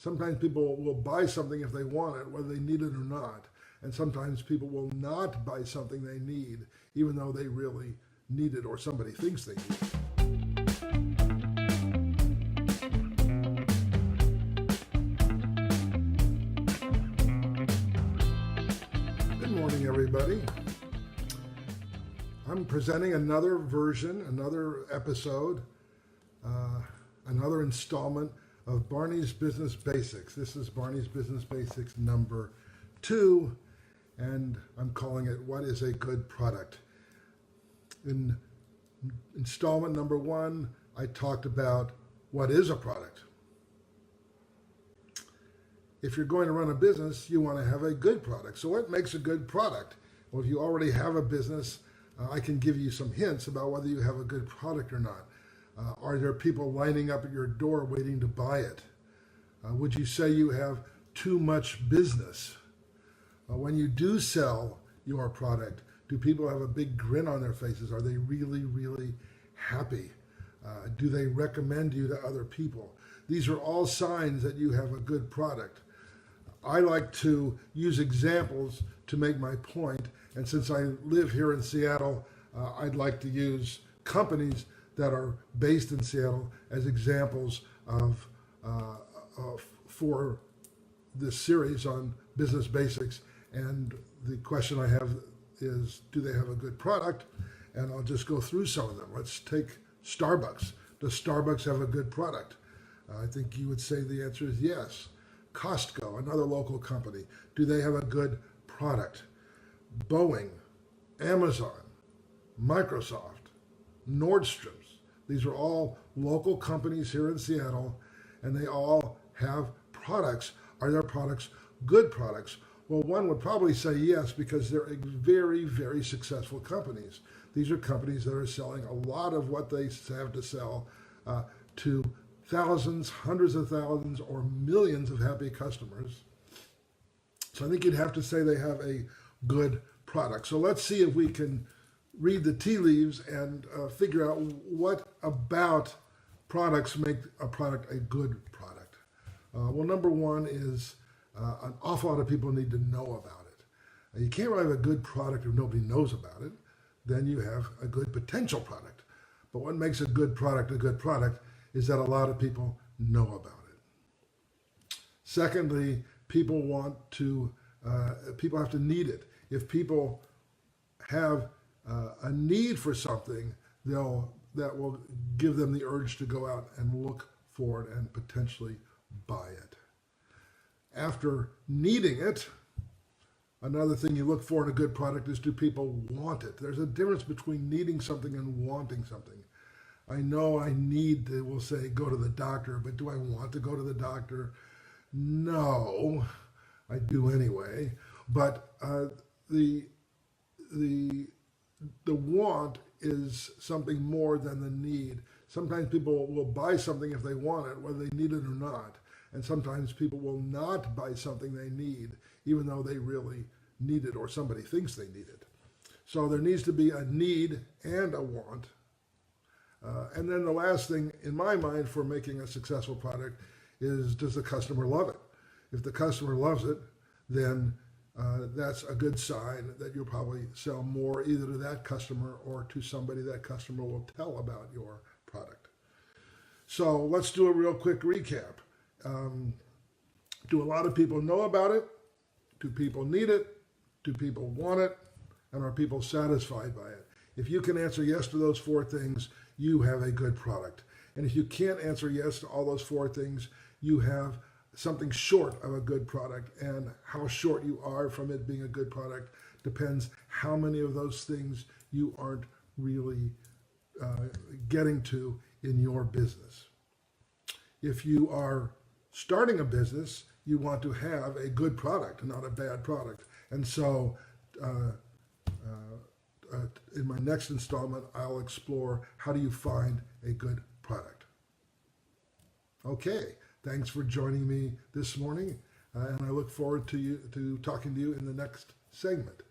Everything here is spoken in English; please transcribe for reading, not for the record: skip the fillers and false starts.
Sometimes people will buy something if they want it, whether they need it or not. And sometimes people will not buy something they need, even though they really need it or somebody thinks they need it. Good morning, everybody. I'm presenting another version, another episode, another installment of Barney's Business Basics. This is Barney's Business Basics number 2, and I'm calling it What is a Good Product? In installment number 1, I talked about what is a product. If you're going to run a business, you want to have a good product. So what makes a good product? Well, if you already have a business, I can give you some hints about whether you have a good product or not. Are there people lining up at your door waiting to buy it? Would you say you have too much business? When you do sell your product, do people have a big grin on their faces? Are they really, really happy? Do they recommend you to other people? These are all signs that you have a good product. I like to use examples to make my point, and since I live here in Seattle, I'd like to use companies that are based in Seattle as examples of for this series on business basics. And the question I have is, do they have a good product? And I'll just go through some of them. Let's take Starbucks. Does Starbucks have a good product? I think you would say the answer is yes. Costco, another local company, do they have a good product? Boeing, Amazon, Microsoft, Nordstrom's. These are all local companies here in Seattle, and they all have products. Are their products good products? Well, one would probably say yes, because they're very, very successful companies. These are companies that are selling a lot of what they have to sell to thousands, hundreds of thousands, or millions of happy customers. So I think you'd have to say they have a good product. So let's see if we can read the tea leaves and figure out what about products make a product a good product. Well, number one is an awful lot of people need to know about it. You can't really have a good product if nobody knows about it. Then you have a good potential product. But what makes a good product is that a lot of people know about it. Secondly, people have to need it. If people have a need for something, that will give them the urge to go out and look for it and potentially buy it. After needing it, another thing you look for in a good product is, do people want it? There's a difference between needing something and wanting something. I know I need to, we'll say, go to the doctor, but do I want to go to the doctor? No, I do anyway. But the want is something more than the need. Sometimes people will buy something if they want it, whether they need it or not. And sometimes people will not buy something they need, even though they really need it or somebody thinks they need it. So there needs to be a need and a want. And then the last thing in my mind for making a successful product is, does the customer love it? If the customer loves it, then that's a good sign that you'll probably sell more either to that customer or to somebody that customer will tell about your product. So let's do a real quick recap. Do a lot of people know about it? Do people need it? Do people want it? And are people satisfied by it? If you can answer yes to those 4 things, you have a good product. And if you can't answer yes to all those 4 things, you have something short of a good product. And how short you are from it being a good product depends how many of those things you aren't really getting to in your business. If you are starting a business, you want to have a good product, not a bad product. And so in my next installment, I'll explore, how do you find a good product? Okay, thanks for joining me this morning, and I look forward to talking to you in the next segment.